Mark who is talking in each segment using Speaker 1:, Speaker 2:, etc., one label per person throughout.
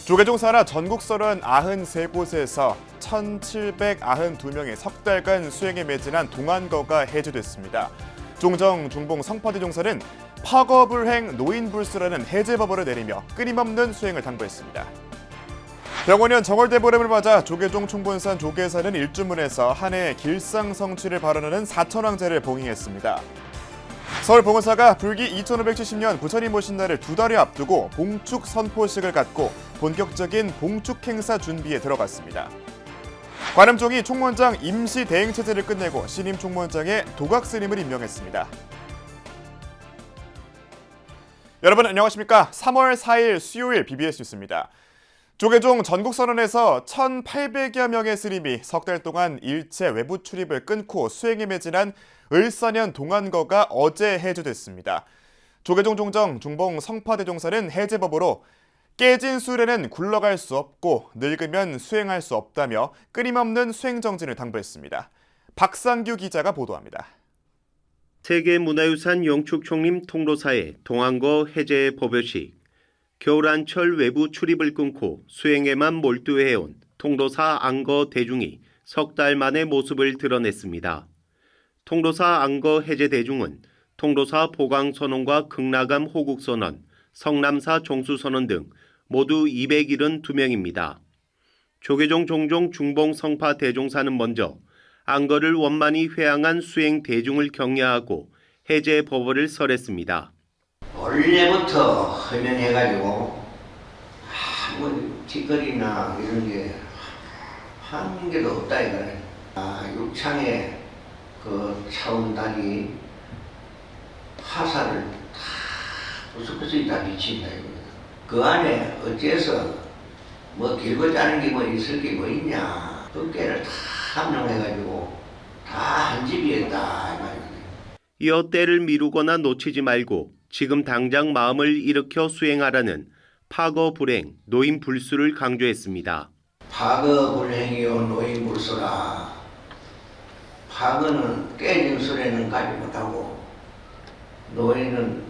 Speaker 1: 조계종 산하 전국 서른 93곳에서 1,792명의 석 달간 수행에 매진한 동안거가 해제됐습니다. 종정, 중봉, 성파대종사는 파거불행, 노인불수라는 해제법을 내리며 끊임없는 수행을 당부했습니다. 병원연 정월대 보름을 맞아 조계종 총본산 조계사는 일주문에서 한 해 길상 성취를 발언하는 사천왕제를 봉행했습니다. 서울 봉은사가 불기 2570년 부처님 오신 날을 2달여 앞두고 봉축 선포식을 갖고 본격적인 봉축 행사 준비에 들어갔습니다. 관음종이 총무원장 임시 대행 체제를 끝내고 신임 총무원장에 도각 스님을 임명했습니다. 여러분 안녕하십니까? 3월 4일 수요일 BBS 뉴스입니다. 조계종 전국선언에서 1,800여 명의 스님이 석 달 동안 일체 외부 출입을 끊고 수행에 매진한 을사년 동안거가 어제 해제됐습니다. 조계종 종정, 중봉, 성파대종사는 해제법으로 깨진 수레는 굴러갈 수 없고 늙으면 수행할 수 없다며 끊임없는 수행정진을 당부했습니다. 박상규 기자가 보도합니다.
Speaker 2: 세계문화유산 영축총림 통로사의 동안거 해제 법요식. 겨울한철 외부 출입을 끊고 수행에만 몰두해온 통로사 안거 대중이 석 달 만의 모습을 드러냈습니다. 통로사 안거 해제 대중은 통로사 보강선언과 극락암 호국선언, 성남사 종수선언 등 모두 272명입니다. 조계종 종종 중봉 성파 대종사는 먼저 안거를 원만히 회항한 수행 대중을 격려하고 해제 법어를 설했습니다.
Speaker 3: 원래부터 허면해가지고 아무 뒷거리나 이런 게 한 개도 없다 이거네. 육창에 그 차원단이 화살을 다 부스부스 다 비친다 이거다. 그 안에 어째서 뭐 길고 짜는 게 뭐 있을 게 뭐 있냐. 어깨를 다 합령해가지고 다 한 집이었다 이 말이거든.
Speaker 2: 이어 때를 미루거나 놓치지 말고 지금 당장 마음을 일으켜 수행하라는 파거불행, 노인불수를 강조했습니다.
Speaker 3: 파거불행이요 노인불수라. 파거는 깨진 수레는 가지 못하고 노인은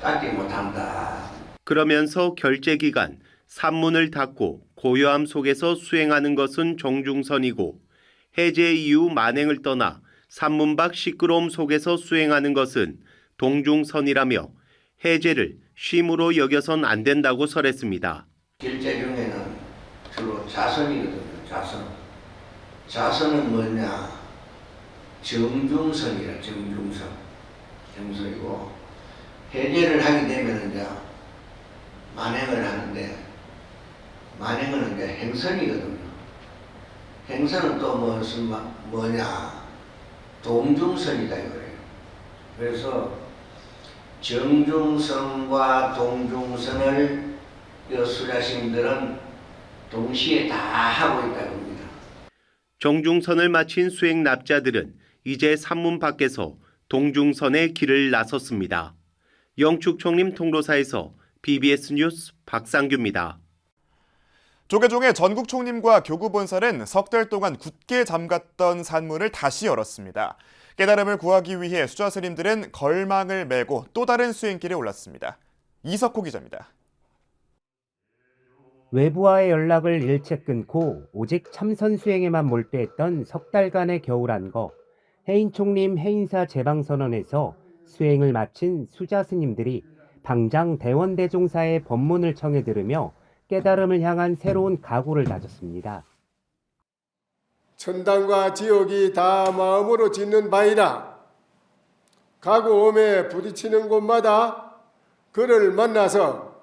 Speaker 3: 닦지 못한다.
Speaker 2: 그러면서 결제기간 산문을 닫고 고요함 속에서 수행하는 것은 정중선이고 해제 이후 만행을 떠나 산문 밖 시끄러움 속에서 수행하는 것은 동중선이라며 해제를 쉼으로 여겨선 안 된다고 설했습니다.
Speaker 3: 길제 중에는 주로 자선이거든요. 자선은 뭐냐? 정중선이라 정중선이고 해제를 하게 되면 이제 만행을 하는데 만행은 이제 행선이거든요. 행선은 또 무슨 뭐냐? 동중선이다 이거예요. 그래서 정중선과 동중선을 수자신들은 동시에 다 하고 있다고 합니다.
Speaker 2: 정중선을 마친 수행 납자들은 이제 산문 밖에서 동중선의 길을 나섰습니다. 영축총림 통로사에서 BBS 뉴스 박상규입니다.
Speaker 1: 조계종의 전국 총림과 교구 본사는 석 달 동안 굳게 잠갔던 산문을 다시 열었습니다. 깨달음을 구하기 위해 수자 스님들은 걸망을 메고 또 다른 수행길에 올랐습니다. 이석호 기자입니다.
Speaker 4: 외부와의 연락을 일체 끊고 오직 참선 수행에만 몰두했던 석 달간의 겨울안거, 해인 총림 해인사 제방선언에서 수행을 마친 수자 스님들이 당장 대원대종사의 법문을 청해 들으며 깨달음을 향한 새로운 각오를 다졌습니다.
Speaker 5: 천당과 지옥이 다 마음으로 짓는 바이라. 가고옴에 부딪히는 곳마다 그를 만나서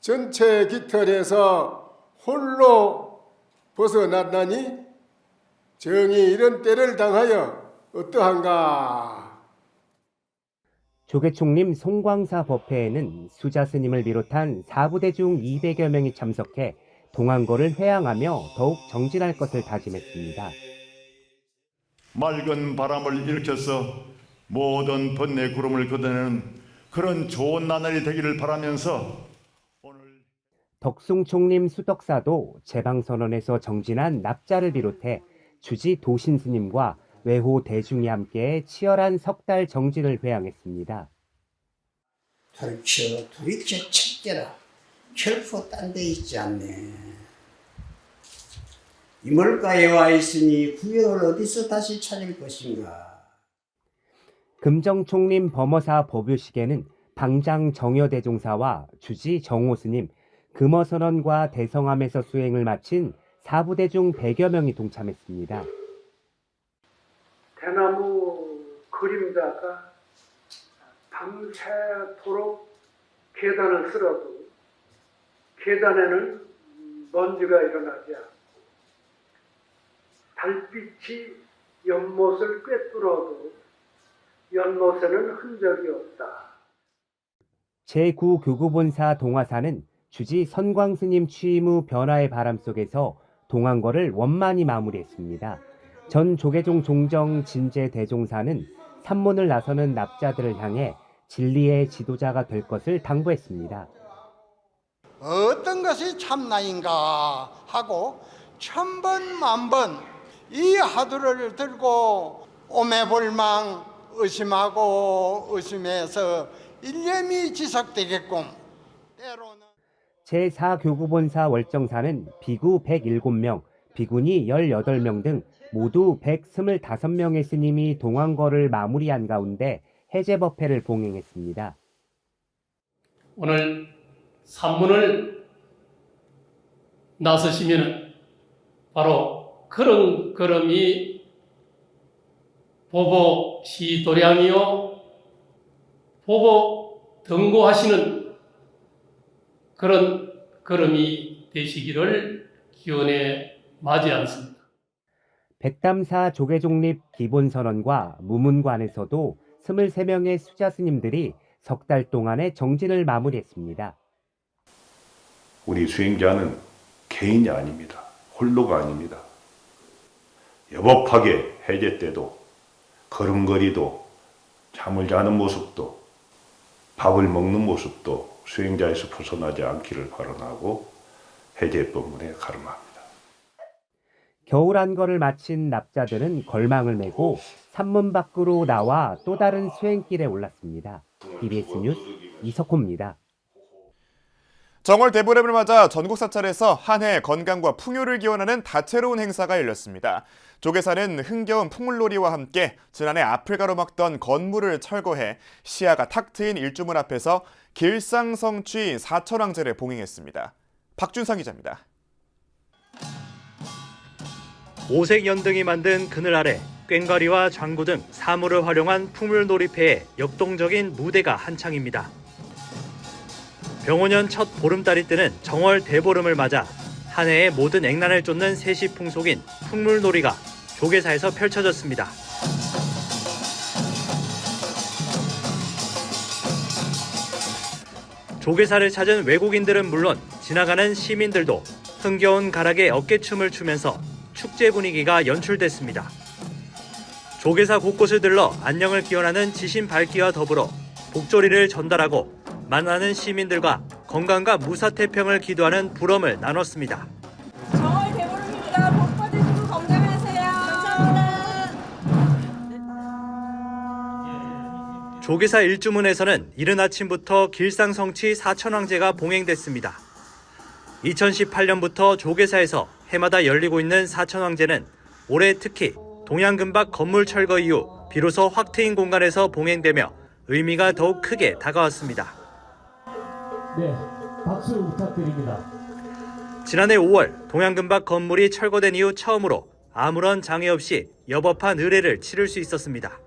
Speaker 5: 전체 깃털에서 홀로 벗어났나니 정이 이런 때를 당하여 어떠한가.
Speaker 4: 조계총림 송광사 법회에는 수자 스님을 비롯한 사부대중 200여 명이 참석해 동안거를 회항하며 더욱 정진할 것을 다짐했습니다.
Speaker 6: 맑은 바람을 일으켜서 모든 번뇌 구름을 걷어내는 그런 좋은 나날이 되기를 바라면서 오늘
Speaker 4: 덕숭 총림 수덕사도 제방선언에서 정진한 납자를 비롯해 주지 도신 스님과 외호 대중이 함께 치열한 석 달 정진을 회항했습니다.
Speaker 7: 돌쳐 돌이켜 찾겨라 결코 딴 데 있지 않네. 이 물가에 와 있으니 구경을 어디서 다시 찾을 것인가.
Speaker 4: 금정총림 범어사 법요식에는 방장 정여대종사와 주지 정호스님, 금어선언과 대성함에서 수행을 마친 사부대 중 100여 명이 동참했습니다.
Speaker 8: 대나무 그림자가 밤새도록 계단을 쓸어도 계단에는 먼지가 일어나지 않고 달빛이 연못을 꿰뚫어도 연못에는 흔적이 없다.
Speaker 4: 제9교구본사 동화사는 주지 선광스님 취임 후 변화의 바람 속에서 동안거를 원만히 마무리했습니다. 전 조계종 종정 진제 대종사는 산문을 나서는 납자들을 향해 진리의 지도자가 될 것을 당부했습니다.
Speaker 9: 어떤 것이 참나인가 하고 천번 만번 이 화두를 들고 오매볼망 의심하고 의심해서 일념이 지속되겠고 때로는
Speaker 4: 제4교구본사 월정사는 비구 107명, 비구니 18명 등 모두 125명의 스님이 동안거를 마무리한 가운데 해제법회를 봉행했습니다.
Speaker 10: 오늘 산문을 나서시면 바로 그런 걸음이 보보 시도량이요 보보 등고하시는 그런 걸음이 되시기를 기원해 맞이하였습니다.
Speaker 4: 백담사 조계종립 기본선언과 무문관에서도 23명의 수자 스님들이 석 달 동안의 정진을 마무리했습니다.
Speaker 11: 우리 수행자는 개인이 아닙니다. 홀로가 아닙니다. 여법하게 해제 때도 걸음걸이도 잠을 자는 모습도 밥을 먹는 모습도 수행자에서 벗어나지 않기를 발언하고 해제법문에 가름합니다.
Speaker 4: 겨울안거를 마친 납자들은 걸망을 메고 산문 밖으로 나와 또 다른 수행길에 올랐습니다. TBS 뉴스 이석호입니다.
Speaker 1: 정월 대보름을 맞아 전국 사찰에서 한 해 건강과 풍요를 기원하는 다채로운 행사가 열렸습니다. 조계사는 흥겨운 풍물놀이와 함께 지난해 앞을 가로막던 건물을 철거해 시야가 탁 트인 일주문 앞에서 길상성취 사천왕제를 봉행했습니다. 박준상 기자입니다.
Speaker 12: 오색 연등이 만든 그늘 아래 꽹과리와 장구 등 사물을 활용한 풍물놀이패의 역동적인 무대가 한창입니다. 병오년 첫 보름달이 뜨는 정월 대보름을 맞아 한 해의 모든 액난을 쫓는 세시 풍속인 풍물놀이가 조계사에서 펼쳐졌습니다. 조계사를 찾은 외국인들은 물론 지나가는 시민들도 흥겨운 가락에 어깨춤을 추면서 축제 분위기가 연출됐습니다. 조계사 곳곳을 들러 안녕을 기원하는 지신 밝기와 더불어 복조리를 전달하고 만나는 시민들과 건강과 무사태평을 기도하는 불엄을 나눴습니다.
Speaker 13: 정월 대보름입니다. 복 받으시고 건강하세요. 감사합니다.
Speaker 12: 조계사 일주문에서는 이른 아침부터 길상성취 사천왕제가 봉행됐습니다. 2018년부터 조계사에서 해마다 열리고 있는 사천왕제는 올해 특히 동양금박 건물 철거 이후 비로소 확 트인 공간에서 봉행되며 의미가 더욱 크게 다가왔습니다.
Speaker 14: 네, 박수 부탁드립니다.
Speaker 12: 지난해 5월 동양금박 건물이 철거된 이후 처음으로 아무런 장애 없이 여법한 의례를 치를 수 있었습니다.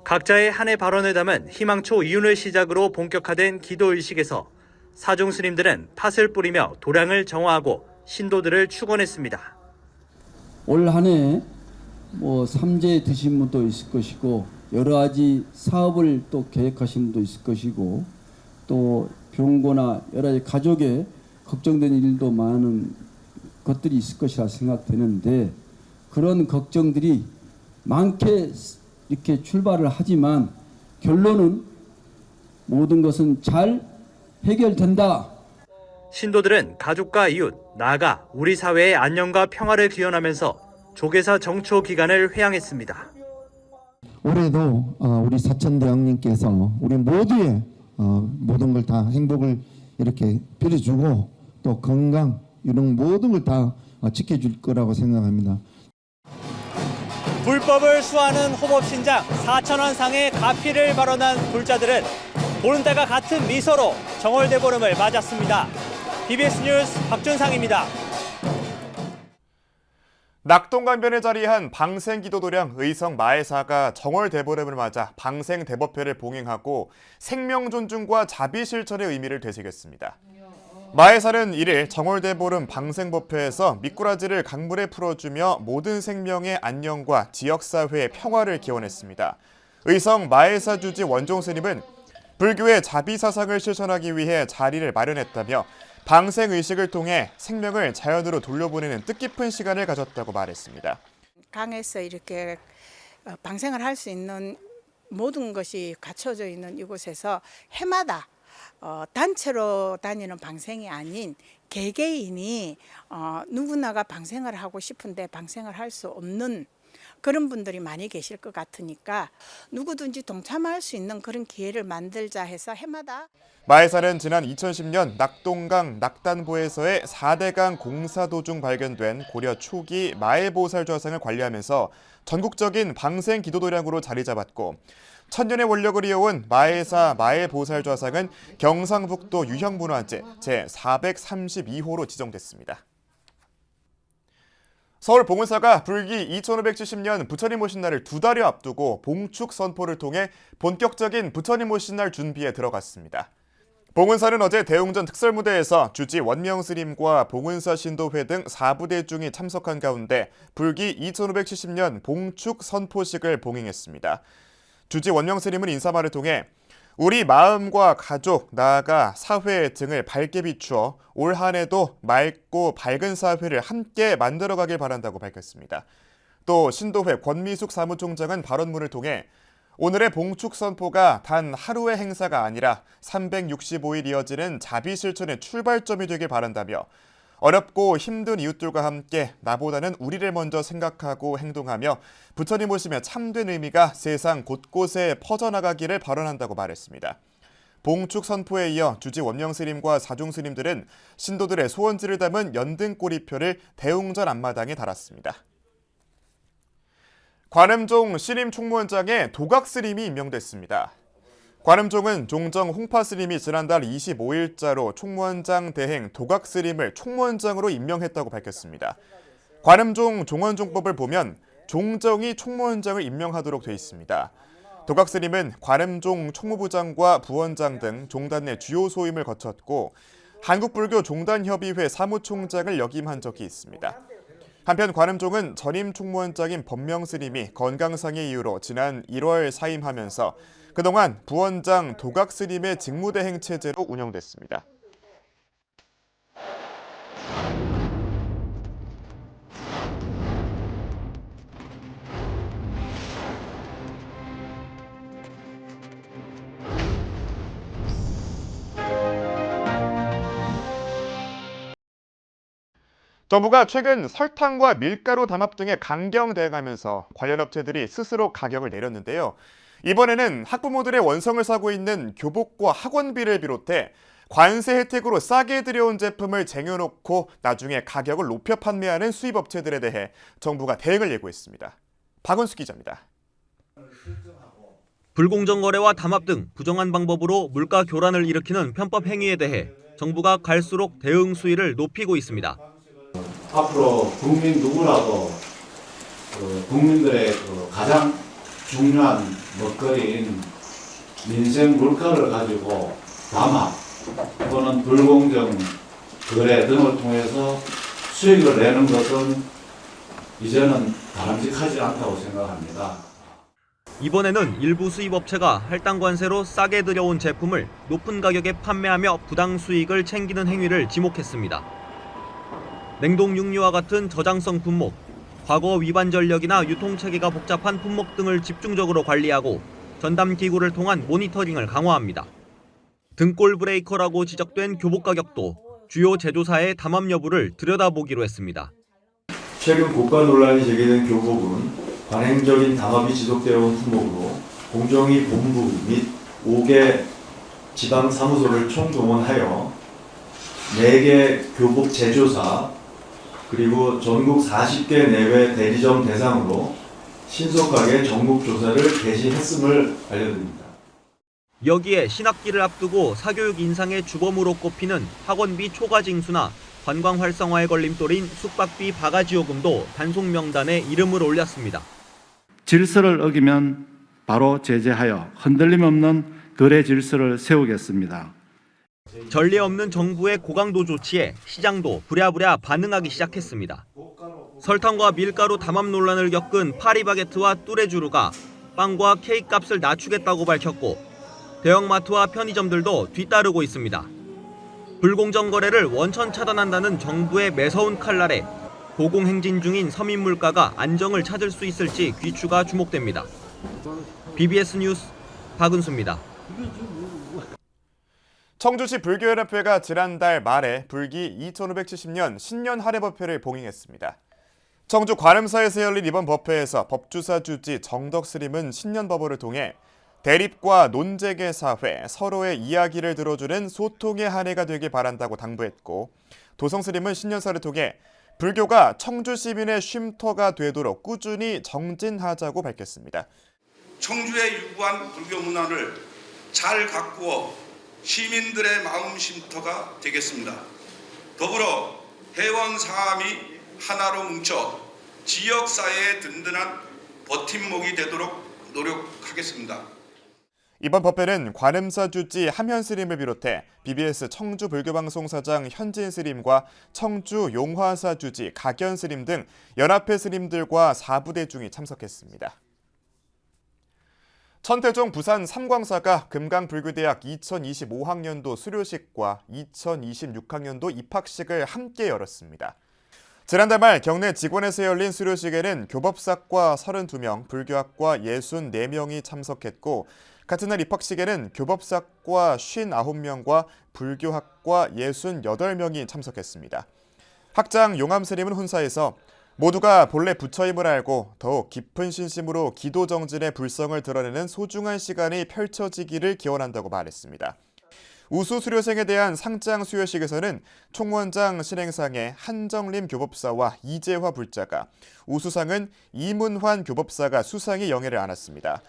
Speaker 12: 각자의 한 해 발언을 담은 희망초 이윤을 시작으로 본격화된 기도의식에서 사중 스님들은 팥을 뿌리며 도량을 정화하고 신도들을 축원했습니다.
Speaker 15: 올 한 해 삼재 드신 분도 있을 것이고 여러 가지 사업을 또 계획하신 분도 있을 것이고 또 병고나 여러 가지 가족에 걱정되는 일도 많은 것들이 있을 것이라 생각되는데 그런 걱정들이 많게 이렇게 출발을 하지만 결론은 모든 것은 잘 해결된다.
Speaker 12: 신도들은 가족과 이웃, 나아가 우리 사회의 안녕과 평화를 기원하면서 조계사 정초 기간을 회양했습니다.
Speaker 16: 올해도 우리 사천대왕님께서 우리 모두의 모든 걸 다 행복을 이렇게 빌어주고 또 건강 이런 모든 걸 다 지켜줄 거라고 생각합니다.
Speaker 12: 불법을 수하는 호법신장 4,000원 상의 가피를 발언한 불자들은 보는 때가 같은 미소로 정월대보름을 맞았습니다. BBS 뉴스 박준상입니다.
Speaker 1: 낙동강변에 자리한 방생기도도량 의성 마애사가 정월대보름을 맞아 방생대법회를 봉행하고 생명 존중과 자비 실천의 의미를 되새겼습니다. 마애사는 1일 정월대보름 방생법회에서 미꾸라지를 강물에 풀어주며 모든 생명의 안녕과 지역사회의 평화를 기원했습니다. 의성 마애사 주지 원종 스님은 불교의 자비 사상을 실천하기 위해 자리를 마련했다며 방생의식을 통해 생명을 자연으로 돌려보내는 뜻깊은 시간을 가졌다고 말했습니다.
Speaker 17: 강에서 이렇게 방생을 할 수 있는 모든 것이 갖춰져 있는 이곳에서 해마다 단체로 다니는 방생이 아닌 개개인이 누구나가 방생을 하고 싶은데 방생을 할 수 없는 그런 분들이 많이 계실 것 같으니까 누구든지 동참할 수 있는 그런 기회를 만들자 해서 해마다
Speaker 1: 마애사는 지난 2010년 낙동강 낙단보에서의 4대강 공사도 중 발견된 고려 초기 마애보살 좌상을 관리하면서 전국적인 방생 기도도량으로 자리 잡았고 천년의 원력을 이어온 마애사 마애보살 좌상은 경상북도 유형문화재 제432호로 지정됐습니다. 서울 봉은사가 불기 2570년 부처님 오신 날을 2달여 앞두고 봉축 선포를 통해 본격적인 부처님 오신 날 준비에 들어갔습니다. 봉은사는 어제 대웅전 특설무대에서 주지 원명스님과 봉은사 신도회 등 4부대중이 참석한 가운데 불기 2570년 봉축 선포식을 봉행했습니다. 주지 원명스님은 인사말을 통해 우리 마음과 가족, 나아가 사회 등을 밝게 비추어 올 한 해도 맑고 밝은 사회를 함께 만들어가길 바란다고 밝혔습니다. 또 신도회 권미숙 사무총장은 발언문을 통해 오늘의 봉축 선포가 단 하루의 행사가 아니라 365일 이어지는 자비 실천의 출발점이 되길 바란다며 어렵고 힘든 이웃들과 함께 나보다는 우리를 먼저 생각하고 행동하며 부처님 오시며 참된 의미가 세상 곳곳에 퍼져나가기를 발언한다고 말했습니다. 봉축 선포에 이어 주지 원명스님과 사중스님들은 신도들의 소원지를 담은 연등 꼬리표를 대웅전 앞마당에 달았습니다. 관음종 신임 총무원장에 도각스님이 임명됐습니다. 관음종은 종정 홍파스님이 지난달 25일자로 총무원장 대행 도각스님을 총무원장으로 임명했다고 밝혔습니다. 관음종 종원종법을 보면 종정이 총무원장을 임명하도록 돼 있습니다. 도각스님은 관음종 총무부장과 부원장 등 종단 내 주요 소임을 거쳤고 한국불교 종단협의회 사무총장을 역임한 적이 있습니다. 한편 관음종은 전임 총무원장인 법명스님이 건강상의 이유로 지난 1월 사임하면서 그동안 부원장 도각스님의 직무대행 체제로 운영됐습니다. 정부가 최근 설탕과 밀가루 담합 등의 강경 대응하면서 관련 업체들이 스스로 가격을 내렸는데요. 이번에는 학부모들의 원성을 사고 있는 교복과 학원비를 비롯해 관세 혜택으로 싸게 들여온 제품을 쟁여놓고 나중에 가격을 높여 판매하는 수입업체들에 대해 정부가 대응을 예고했습니다. 박은수 기자입니다.
Speaker 12: 불공정 거래와 담합 등 부정한 방법으로 물가 교란을 일으키는 편법 행위에 대해 정부가 갈수록 대응 수위를 높이고 있습니다.
Speaker 18: 앞으로 국민 누구라도 국민들의 가장 중요한 먹거리인 민생 물가를 가지고 담합 또는 불공정 거래 등을 통해서 수익을 내는 것은 이제는 바람직하지 않다고 생각합니다.
Speaker 12: 이번에는 일부 수입업체가 할당 관세로 싸게 들여온 제품을 높은 가격에 판매하며 부당 수익을 챙기는 행위를 지목했습니다. 냉동 육류와 같은 저장성 품목, 과거 위반 전력이나 유통체계가 복잡한 품목 등을 집중적으로 관리하고 전담 기구를 통한 모니터링을 강화합니다. 등골 브레이커라고 지적된 교복 가격도 주요 제조사의 담합 여부를 들여다보기로 했습니다.
Speaker 19: 최근 고가 논란이 제기된 교복은 관행적인 담합이 지속되어 온 품목으로 공정위 본부 및 5개 지방사무소를 총동원하여 4개 교복 제조사 그리고 전국 40개 내외 대리점 대상으로 신속하게 전국 조사를 개시했음을 알려드립니다.
Speaker 12: 여기에 신학기를 앞두고 사교육 인상의 주범으로 꼽히는 학원비 초과 징수나 관광 활성화에 걸림돌인 숙박비 바가지 요금도 단속 명단에 이름을 올렸습니다.
Speaker 20: 질서를 어기면 바로 제재하여 흔들림 없는 거래 질서를 세우겠습니다.
Speaker 12: 전례 없는 정부의 고강도 조치에 시장도 부랴부랴 반응하기 시작했습니다. 설탕과 밀가루 담합 논란을 겪은 파리바게트와 뚜레쥬르가 빵과 케이크 값을 낮추겠다고 밝혔고 대형마트와 편의점들도 뒤따르고 있습니다. 불공정 거래를 원천 차단한다는 정부의 매서운 칼날에 고공행진 중인 서민 물가가 안정을 찾을 수 있을지 귀추가 주목됩니다. BBS 뉴스 박은수입니다.
Speaker 1: 청주시 불교연합회가 지난달 말에 불기 2570년 신년 할애법회를 봉행했습니다. 청주 관음사에서 열린 이번 법회에서 법주사 주지 정덕 스님은 신년법어를 통해 대립과 논쟁의 사회, 서로의 이야기를 들어주는 소통의 한 해가 되길 바란다고 당부했고, 도성 스님은 신년사를 통해 불교가 청주 시민의 쉼터가 되도록 꾸준히 정진하자고 밝혔습니다.
Speaker 21: 청주에 유구한 불교 문화를 잘 가꾸어 시민들의 마음 쉼터가 되겠습니다. 더불어 회원 사함이 하나로 뭉쳐 지역사회의 든든한 버팀목이 되도록 노력하겠습니다.
Speaker 1: 이번 법회는 관음사 주지 함현 스님을 비롯해 BBS 청주 불교방송사장 현진 스님과 청주 용화사 주지 각연 스님 등 연합회 스님들과 4부대중이 참석했습니다. 천태종 부산 삼광사가 금강불교대학 2025학년도 수료식과 2026학년도 입학식을 함께 열었습니다. 지난달 말 경내 직원에서 열린 수료식에는 교법사과 32명, 불교학과 64명이 참석했고, 같은 날 입학식에는 교법사과 59명과 불교학과 68명이 참석했습니다. 학장 용암스님은 혼사에서 모두가 본래 부처임을 알고 더욱 깊은 신심으로 기도 정진의 불성을 드러내는 소중한 시간이 펼쳐지기를 기원한다고 말했습니다. 우수 수료생에 대한 상장 수여식에서는 총원장 신행상의 한정림 교법사와 이재화 불자가, 우수상은 이문환 교법사가 수상의 영예를 안았습니다.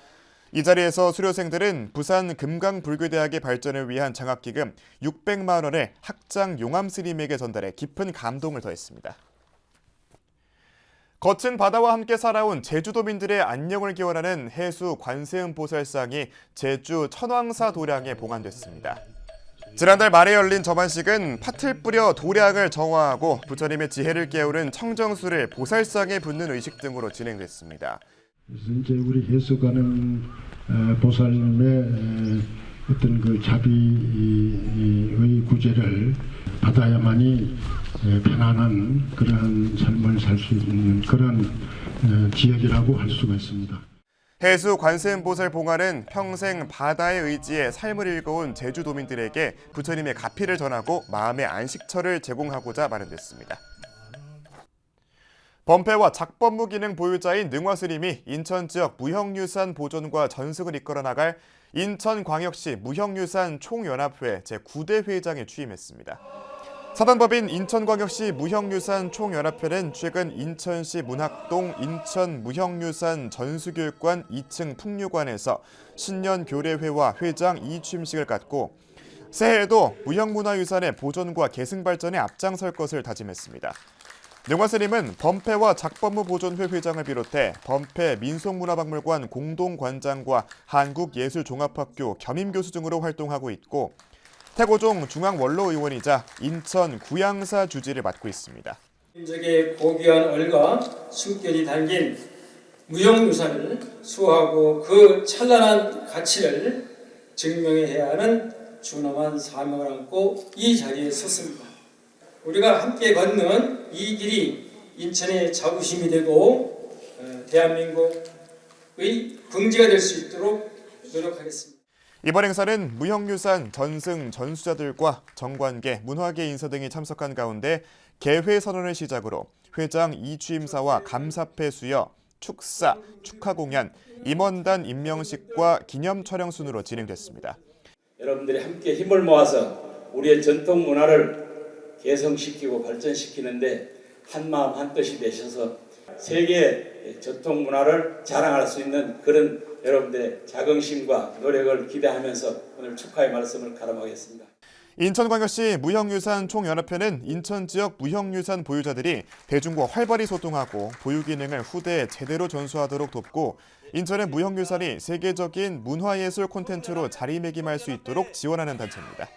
Speaker 1: 이 자리에서 수료생들은 부산 금강불교대학의 발전을 위한 장학기금 600만 원을 학장 용암스님에게 전달해 깊은 감동을 더했습니다. 거친 바다와 함께 살아온 제주도민들의 안녕을 기원하는 해수 관세음보살상이 제주 천왕사 도량에 봉안됐습니다. 지난달 말에 열린 점안식은 팥을 뿌려 도량을 정화하고 부처님의 지혜를 깨우는 청정수를 보살상에 붓는 의식 등으로 진행됐습니다.
Speaker 22: 그래서 이제 우리 해수관은 보살님의 어떤 그 자비의 구제를 받아야만이 편안한 그러한 삶을 살 수 있는 그런 지역이라고 할 수가 있습니다.
Speaker 1: 해수 관세음보살 봉안은 평생 바다의 의지에 삶을 일궈온 제주도민들에게 부처님의 가피를 전하고 마음의 안식처를 제공하고자 마련됐습니다. 범패와 작법무 기능 보유자인 능화스님이 인천 지역 무형유산 보존과 전승을 이끌어 나갈 인천광역시 무형유산 총연합회 제9대 회장에 취임했습니다. 사단법인 인천광역시 무형유산 총연합회는 최근 인천시 문학동 인천무형유산 전수교육관 2층 풍류관에서 신년교례회와 회장 이취임식을 갖고 새해에도 무형문화유산의 보존과 계승 발전에 앞장설 것을 다짐했습니다. 능화스님은 범패와 작법무 보존회 회장을 비롯해 범패 민속문화박물관 공동관장과 한국예술종합학교 겸임교수 등으로 활동하고 있고, 태고종 중앙원로의원이자 인천 구양사 주지를 맡고 있습니다.
Speaker 23: 민족의 고귀한 얼과 숨결이 담긴 무형유산을 수호하고 그 찬란한 가치를 증명해야 하는 중엄한 사명을 안고 이 자리에 섰습니다. 우리가 함께 걷는 이 길이 인천의 자부심이 되고 대한민국의 긍지가 될 수 있도록 노력하겠습니다.
Speaker 1: 이번 행사는 무형유산 전승 전수자들과 정관계, 문화계 인사 등이 참석한 가운데 개회 선언을 시작으로 회장 이취임사와 감사패 수여, 축사, 축하 공연, 임원단 임명식과 기념 촬영 순으로 진행됐습니다.
Speaker 24: 여러분들이 함께 힘을 모아서 우리의 전통 문화를
Speaker 2: 개성시키고 발전시키는데 한마음 한뜻이 되셔서 세계 전통 문화를 자랑할 수 있는 그런 여러분들의 자긍심과 노력을 기대하면서 오늘 축하의 말씀을 가름하겠습니다.
Speaker 1: 인천광역시 무형유산 총연합회는 인천 지역 무형유산 보유자들이 대중과 활발히 소통하고 보유 기능을 후대에 제대로 전수하도록 돕고 인천의 무형유산이 세계적인 문화예술 콘텐츠로 자리매김할 수 있도록 지원하는 단체입니다.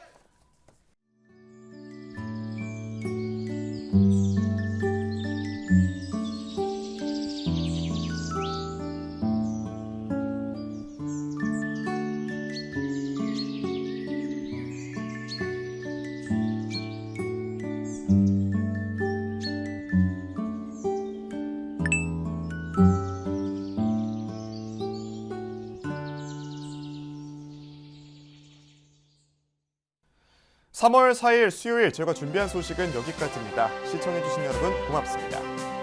Speaker 1: (3월 4일) 수요일 제가 준비한 소식은 여기까지입니다. 시청해주신 여러분 고맙습니다.